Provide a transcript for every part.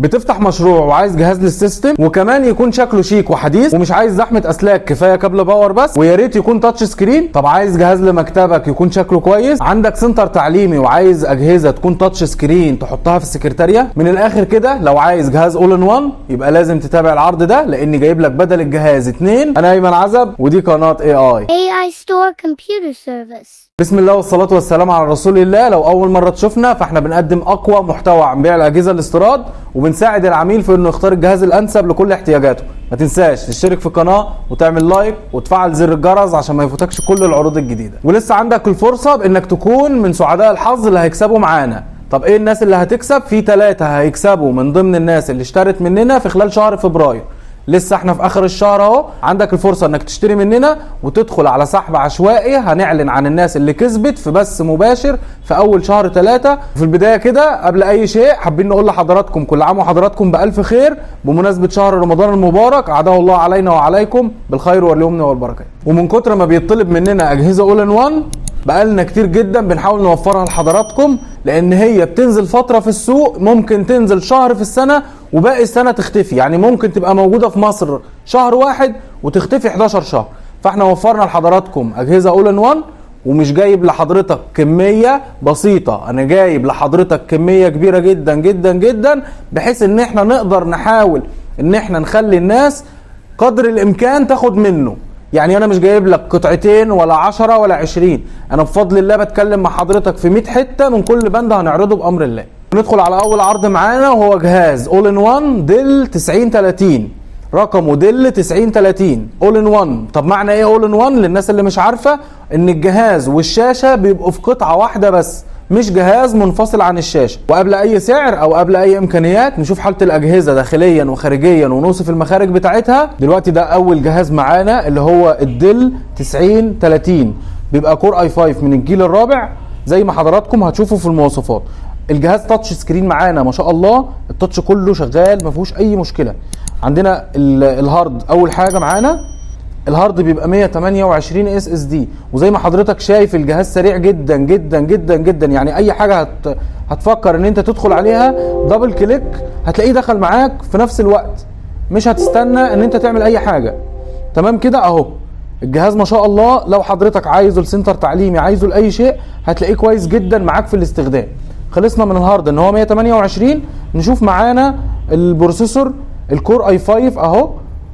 بتفتح مشروع وعايز جهاز للسيستم وكمان يكون شكله شيك وحديث ومش عايز زحمه اسلاك، كفايه كابل باور بس، ويا ريت يكون تاتش سكرين. طب عايز جهاز لمكتبك يكون شكله كويس، عندك سنتر تعليمي وعايز اجهزه تكون تاتش سكرين تحطها في السكرتاريه. من الاخر كده لو عايز جهاز اول ان وان يبقى لازم تتابع العرض ده، لاني جايب لك بدل الجهاز 2. انا ايمن عزب ودي قناه AI Store Computer Service. بسم الله والصلاة والسلام على رسول الله. لو أول مرة تشوفنا فاحنا بنقدم أقوى محتوى عن بيع الأجهزة الاستيراد، وبنساعد العميل في إنه يختار الجهاز الأنسب لكل احتياجاته. ما تنساش تشترك في القناة وتعمل لايك وتفعل زر الجرس عشان ما يفوتكش كل العروض الجديدة. ولسه عندك الفرصة بإنك تكون من سعداء الحظ اللي هيكسبوا معانا. طب إيه الناس اللي هتكسب؟ في 3 هيكسبوا من ضمن الناس اللي اشترت مننا في خلال شهر فبراير. لسه احنا في اخر الشهر اهو، عندك الفرصه انك تشتري مننا وتدخل على سحب عشوائي. هنعلن عن الناس اللي كسبت في بث مباشر في اول شهر 3. في البدايه كده قبل اي شيء حابين نقول لحضراتكم كل عام وحضراتكم بالف خير بمناسبه شهر رمضان المبارك، اعاده الله علينا وعليكم بالخير واليمن والبركات. ومن كتر ما بيطلب مننا اجهزه اول ان وان بقالنا كتير جدا بنحاول نوفرها لحضراتكم، لان هي بتنزل فتره في السوق، ممكن تنزل شهر في السنه وباقي السنه تختفي. يعني ممكن تبقى موجوده في مصر شهر واحد وتختفي 11 شهر. فاحنا وفرنا لحضراتكم اجهزه اول ان وان، ومش جايب لحضرتك كميه بسيطه، انا جايب لحضرتك كميه كبيره جدا جدا جدا، بحيث ان احنا نقدر نحاول ان احنا نخلي الناس قدر الامكان تاخد منه. يعني انا مش جايب لك قطعتين ولا 10 ولا 20، انا بفضل الله بتكلم مع حضرتك في 100 حته من كل بند هنعرضه بامر الله. ندخل على اول عرض معانا وهو جهاز اول ان وان ديل 9030، رقمه ديل 9030 اول ان وان. طب معنى ايه اول ان وان؟ للناس اللي مش عارفه، ان الجهاز والشاشه بيبقوا في قطعه واحده بس، مش جهاز منفصل عن الشاشه. وقبل اي سعر او قبل اي امكانيات نشوف حاله الاجهزه داخليا وخارجيا ونوصف المخارج بتاعتها. دلوقتي ده اول جهاز معانا اللي هو الديل 9030، بيبقى كور اي 5 من الجيل الرابع زي ما حضراتكم هتشوفوا في المواصفات. الجهاز تاتش سكرين معانا ما شاء الله، التاتش كله شغال ما فيهوش اي مشكله. عندنا الهارد اول حاجه معانا، الهارد بيبقى 128 اس اس دي، وزي ما حضرتك شايف الجهاز سريع جدا جدا جدا جدا. يعني اي حاجه هتفكر ان انت تدخل عليها دبل كليك هتلاقيه دخل معاك في نفس الوقت، مش هتستنى ان انت تعمل اي حاجه. تمام كده اهو الجهاز ما شاء الله. لو حضرتك عايزه لسنتر تعليمي، عايزه لاي شيء، هتلاقيه كويس جدا معاك في الاستخدام. خلصنا من الهارد ان هو 128. نشوف معانا البروسيسور الكور اي 5 اهو،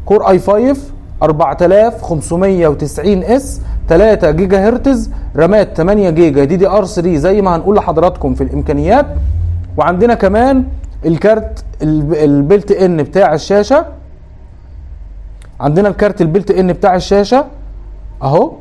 كور اي 5 4590 اس 3 جيجا هرتز، رامات 8 جيجا دي دي ار 3 زي ما هنقول لحضراتكم في الامكانيات. وعندنا كمان الكارت البلت ان بتاع الشاشه، عندنا الكارت البلت ان بتاع الشاشه اهو،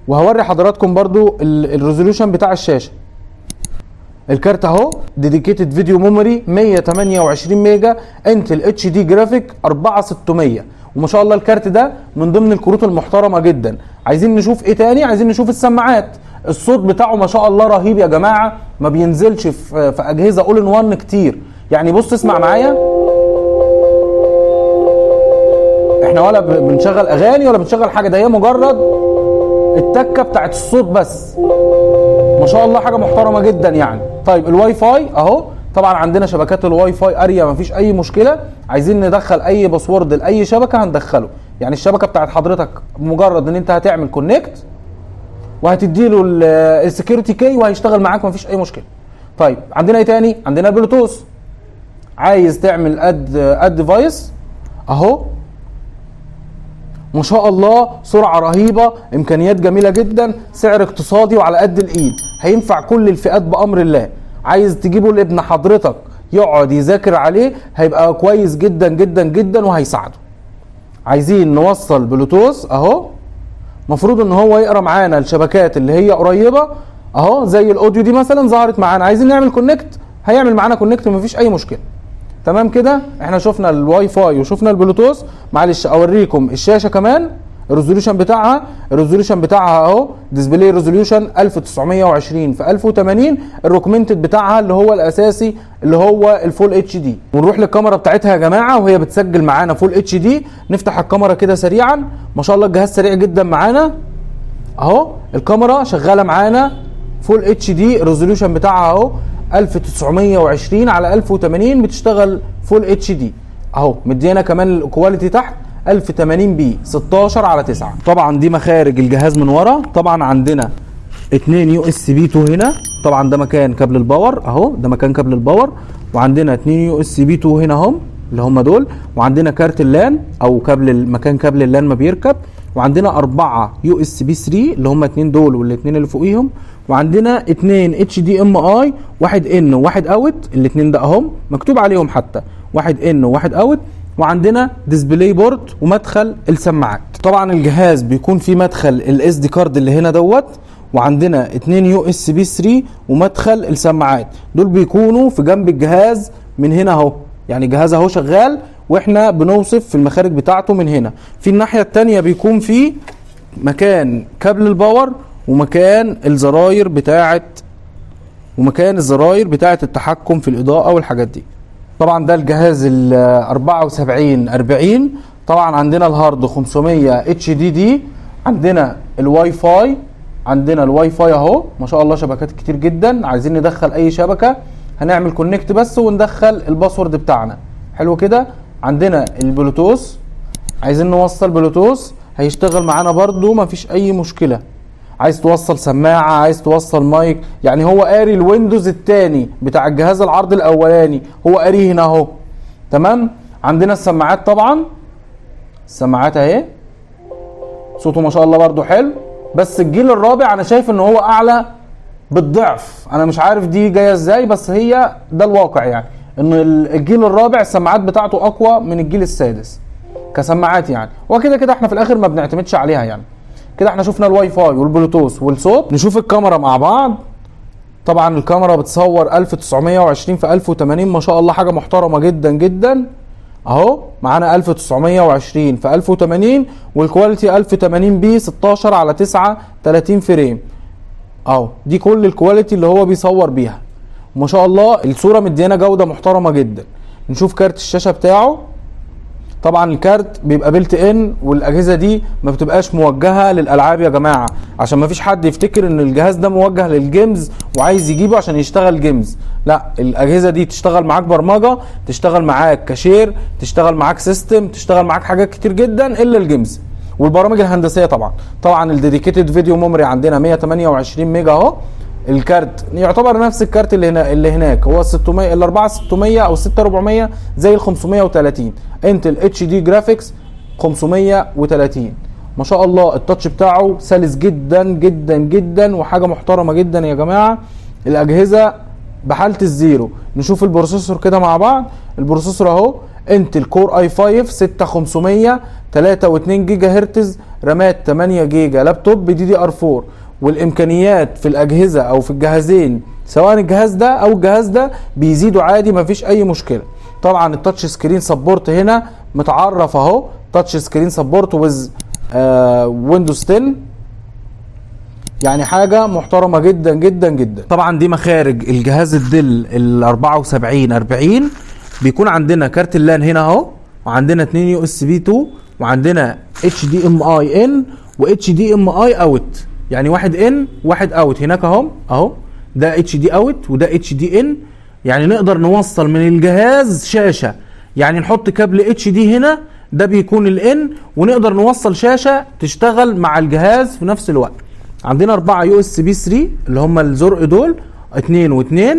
وهوري حضراتكم برضو الريزوليوشن بتاع الشاشه. الكارت اهو ديديكيتد فيديو ميموري 128 ميجا، انتل اتش دي جرافيك 4600. وما شاء الله الكارت ده من ضمن الكروت المحترمه جدا. عايزين نشوف ايه تاني؟ عايزين نشوف السماعات. الصوت بتاعه ما شاء الله رهيب يا جماعه، ما بينزلش في اجهزه اول ان وان كتير. يعني بص اسمع معايا، احنا ولا بنشغل اغاني ولا بنشغل حاجه، ده هي مجرد التكه بتاعت الصوت بس. ما شاء الله حاجه محترمه جدا يعني. طيب الواي فاي اهو، طبعا عندنا شبكات الواي فاي اريا مفيش اي مشكله. عايزين ندخل اي باسورد لاي شبكه هندخله. يعني الشبكه بتاعت حضرتك مجرد ان انت هتعمل كونكت وهتديله السكيورتي كي وهيشتغل معاك مفيش اي مشكله. طيب عندنا ايه تاني؟ عندنا البلوتوث. عايز تعمل اد ديفايس اهو، ما شاء الله سرعه رهيبه، امكانيات جميله جدا، سعر اقتصادي وعلى قد الايد، هينفع كل الفئات بامر الله. عايز تجيبه لابن حضرتك يقعد يذاكر عليه، هيبقى كويس جدا جدا جدا وهيساعده. عايزين نوصل بلوتوث اهو، مفروض ان هو يقرا معانا الشبكات اللي هي قريبه اهو، زي الاوديو دي مثلا ظهرت معانا. عايزين نعمل كونكت، هيعمل معانا كونكت مفيش اي مشكله. تمام كده احنا شفنا الواي فاي وشفنا البلوتوث. معلش اوريكم الشاشه كمان، الريزوليوشن بتاعها اهو، ديسبلاي ريزوليوشن 1920 في 1080. الريكومندد بتاعها اللي هو الاساسي اللي هو الفول اتش دي. ونروح للكاميرا بتاعتها يا جماعه وهي بتسجل معانا فول اتش دي. نفتح الكاميرا كده سريعا، ما شاء الله الجهاز سريع جدا معانا اهو. الكاميرا شغاله معانا فول اتش دي، الريزوليوشن بتاعها اهو 1920 على 1080 بتشتغل فول اتش دي اهو. مدينا كمان الكواليتي تحت 1080 بي 16 على 9. طبعا دي مخارج الجهاز من ورا. طبعا عندنا 2 يو اس بي 2 هنا، طبعا ده مكان كابل الباور اهو، ده مكان كابل الباور. وعندنا 2 يو اس بي 2 هنا هم اللي هم دول. وعندنا كارت اللان او مكان كابل اللان ما بيركب. وعندنا 4 يو اس بي 3 اللي هم 2 دول والاثنين اللي فوقيهم. وعندنا 2 اتش دي ام اي، واحد ان وواحد اوت، الاثنين ده اهم مكتوب عليهم حتى واحد ان وواحد اوت. وعندنا ديسبلاي بورد ومدخل السماعات. طبعا الجهاز بيكون فيه مدخل الاس دي كارد اللي هنا دوت. وعندنا 2 يو اس بي 3 ومدخل السماعات، دول بيكونوا في جنب الجهاز من هنا اهو. يعني الجهاز اهو شغال واحنا بنوصف في المخارج بتاعته من هنا. في الناحية التانية بيكون فيه مكان كابل الباور ومكان الزراير بتاعت التحكم في الإضاءة والحاجات دي. طبعا ده الجهاز ال 7440. طبعا عندنا الهارد 500 اتش دي دي. عندنا الواي فاي اهو ما شاء الله، شبكات كتير جدا. عايزين ندخل اي شبكة هنعمل كونكت بس وندخل الباسورد بتاعنا. حلو كده. عندنا البلوتوث، عايزين نوصل بلوتوث هيشتغل معانا برضو مفيش اي مشكلة. عايز توصل سماعة، عايز توصل مايك، يعني هو قاري الويندوز التاني بتاع الجهاز العرض الاولاني، هو قاريه هنا اهو. تمام. عندنا السماعات، طبعا السماعات اهي صوته ما شاء الله برضو حلو. بس الجيل الرابع انا شايف ان هو اعلى بالضعف. انا مش عارف دي جايه ازاي، بس هي ده الواقع يعني، ان الجيل الرابع السماعات بتاعته اقوى من الجيل السادس كسماعات يعني. وكده كده احنا في الاخر ما بنعتمدش عليها يعني. كده احنا شفنا الواي فاي والبلوتوث والصوت. نشوف الكاميرا مع بعض. طبعا الكاميرا بتصور 1920 في 1080 ما شاء الله، حاجه محترمه جدا جدا اهو. معانا 1920 في 1080 والكواليتي 1080 بي 16 على 9 30 فريم اهو. دي كل الكواليتي اللي هو بيصور بيها ما شاء الله. الصوره مديانا جوده محترمه جدا. نشوف كارت الشاشه بتاعه. طبعا الكارت بيبقى بيلت ان، والاجهزه دي ما بتبقاش موجهه للالعاب يا جماعه، عشان ما فيش حد يفتكر ان الجهاز ده موجه للجيمز وعايز يجيبه عشان يشتغل جيمز. لا، الاجهزه دي تشتغل معاك برمجه، تشتغل معاك كاشير، تشتغل معاك سيستم، تشتغل معاك حاجات كتير جدا الا الجيمز والبرامج الهندسيه. طبعا الديديكيتد فيديو ميموري عندنا 128 ميجا اهو. الكارت يعتبر نفس الكارت اللي هناك، هو 600 ال 4600 او 6400 زي ال 530 انتل اتش دي جرافيكس 530 ما شاء الله. التاتش بتاعه سلس جدا جدا جدا وحاجه محترمه جدا يا جماعه. الاجهزه بحاله الزيرو. نشوف البروسيسور كده مع بعض. البروسيسور اهو انتل كور اي 5 6500 3.2 جيجا هرتز، رامات 8 جيجا، لابتوب دي دي ار 4. والامكانيات في الاجهزه او في الجهازين سواء الجهاز ده او الجهاز ده بيزيدوا عادي مفيش اي مشكله. طبعا التاتش سكرين سبورت هنا متعرف اهو، تاتش سكرين سبورت ويز ويندوز 10، يعني حاجه محترمه جدا جدا جدا. طبعا دي مخارج الجهاز الدل ال 7440. بيكون عندنا كارت اللان هنا اهو، وعندنا 2 يو اس بي 2، وعندنا اتش دي ام اي ان واتش دي ام اي اوت، يعني واحد ان واحد اوت هناك اهو. ده اتش دي اوت وده اتش دي ان، يعني نقدر نوصل من الجهاز شاشه، يعني نحط كابل اتش دي هنا ده بيكون الان، ونقدر نوصل شاشه تشتغل مع الجهاز في نفس الوقت. عندنا 4 يو اس بي 3 اللي هم الزرق دول 2 و2،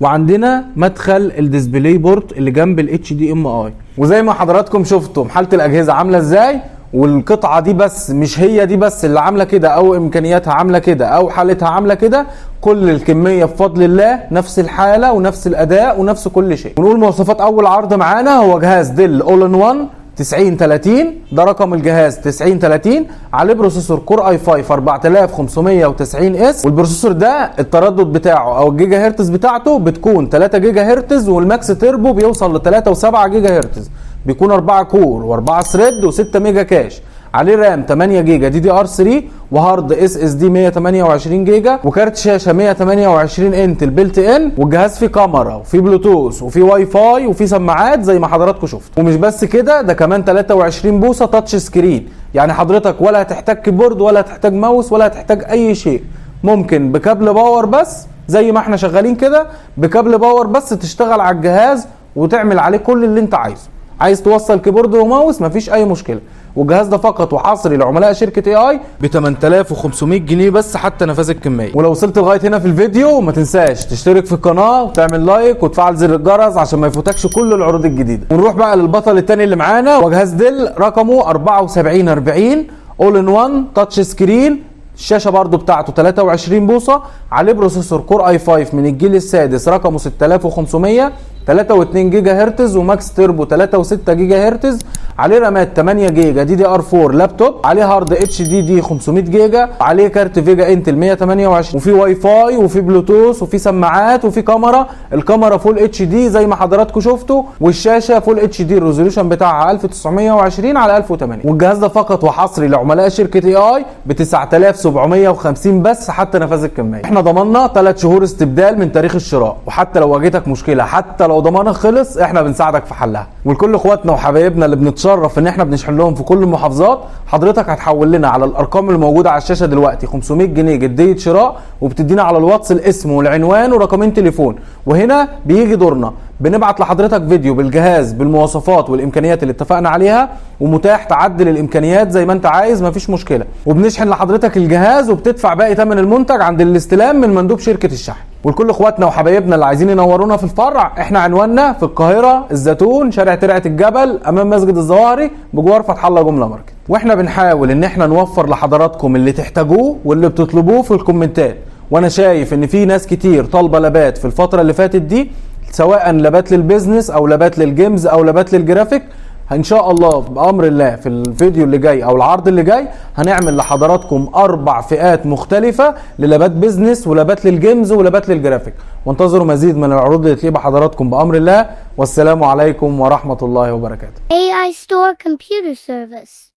وعندنا مدخل الديسبلاي بورت اللي جنب الاتش دي ام اي. وزي ما حضراتكم شفتم حاله الاجهزه عامله ازاي، والقطعه دي بس مش هي دي بس اللي عامله كده او امكانياتها عامله كده او حالتها عامله كده، كل الكميه بفضل الله نفس الحاله ونفس الاداء ونفس كل شيء. ونقول مواصفات اول عرض معانا هو جهاز ديل اول ان 1 9030، ده رقم الجهاز 9030، عليه بروسيسور كور اي 5 4590 اس، والبروسيسور ده التردد بتاعه او الجيجا هرتز بتاعته بتكون 3 جيجا هرتز، والماكس تيربو بيوصل ل 3.7 جيجا هرتز، بيكون 4 كور و4 ثريد و6 ميجا كاش، عليه رام 8 جيجا دي دي ار 3، وهارد اس اس دي 128 جيجا، وكارت شاشه 128 انتل بيلت ان، والجهاز فيه كاميرا وفيه بلوتوث وفيه واي فاي وفيه سماعات زي ما حضراتكم شفتوا. ومش بس كده، ده كمان 23 بوصه تاتش سكرين، يعني حضرتك ولا هتحتاج كيبورد ولا هتحتاج ماوس ولا هتحتاج اي شيء، ممكن بكابل باور بس زي ما احنا شغالين كده بكابل باور بس، تشتغل على الجهاز وتعمل عليه كل اللي انت عايزه. عايز توصل كيبورد وماوس مفيش اي مشكله. والجهاز ده فقط وحصري لعملاء شركه اي اي ب 8500 جنيه بس حتى نفاذ الكميه. ولو وصلت لغايه هنا في الفيديو ما تنساش تشترك في القناه وتعمل لايك وتفعل زر الجرس عشان ما يفوتكش كل العروض الجديده. ونروح بقى للبطل الثاني اللي معانا، وجهاز ديل رقمه 7440 اول ان 1 تاتش سكرين. الشاشه برضو بتاعته 23 بوصه، عليه بروسيسور كور اي 5 من الجيل السادس رقمه 6500، 3.2 جيجا هرتز وماكس تيربو 3.6 جيجا هرتز، عليه رامات 8 جيجا دي دي ار 4 لابتوب، عليه هارد اتش دي دي 500 جيجا، عليه كارت فيجا انتل 128، وفي واي فاي وفي بلوتوث وفي سماعات وفي كاميرا. الكاميرا فول اتش دي زي ما حضراتكم شفتوا، والشاشه فول اتش دي الريزوليوشن بتاعها 1920 على 1080. والجهاز ده فقط وحصري لعملاء شركه اي اي ب 9750 بس حتى نفاذ الكميه. احنا ضمننا 3 شهور استبدال من تاريخ الشراء، وحتى لو واجهتك مشكله، حتى لو ضمانك خلص، احنا بنساعدك في حلها. ولكل اخواتنا وحبايبنا اللي بنتشرف ان احنا بنشحن لهم في كل المحافظات، حضرتك هتحول لنا على الارقام الموجوده على الشاشه دلوقتي 500 جنيه جديه شراء، وبتدينا على الواتس الاسم والعنوان ورقمين تليفون. وهنا بيجي دورنا بنبعت لحضرتك فيديو بالجهاز بالمواصفات والامكانيات اللي اتفقنا عليها، ومتاح تعدل الامكانيات زي ما انت عايز مفيش مشكله، وبنشحن لحضرتك الجهاز وبتدفع باقي ثمن المنتج عند الاستلام من مندوب شركه الشحن. ولكل اخواتنا وحبايبنا اللي عايزين ينورونا في الفرع، احنا عنواننا في القاهره الزيتون، شارع ترعه الجبل، امام مسجد الظواهري، بجوار فتح الله جمله ماركت. واحنا بنحاول ان احنا نوفر لحضراتكم اللي تحتاجوه واللي بتطلبوه في الكومنتات. وانا شايف ان في ناس كتير طالبه لابات في الفتره اللي فاتت دي، سواء لابات للبيزنس او لابات للجيمز او لابات للجرافيك. ان شاء الله بامر الله في الفيديو اللي جاي او العرض اللي جاي هنعمل لحضراتكم 4 فئات مختلفه للابات بيزنس ولابات للجيمز ولابات للجرافيك. وانتظروا مزيد من العروض اللي تليق بحضراتكم بامر الله. والسلام عليكم ورحمه الله وبركاته. AI Store Computer Service.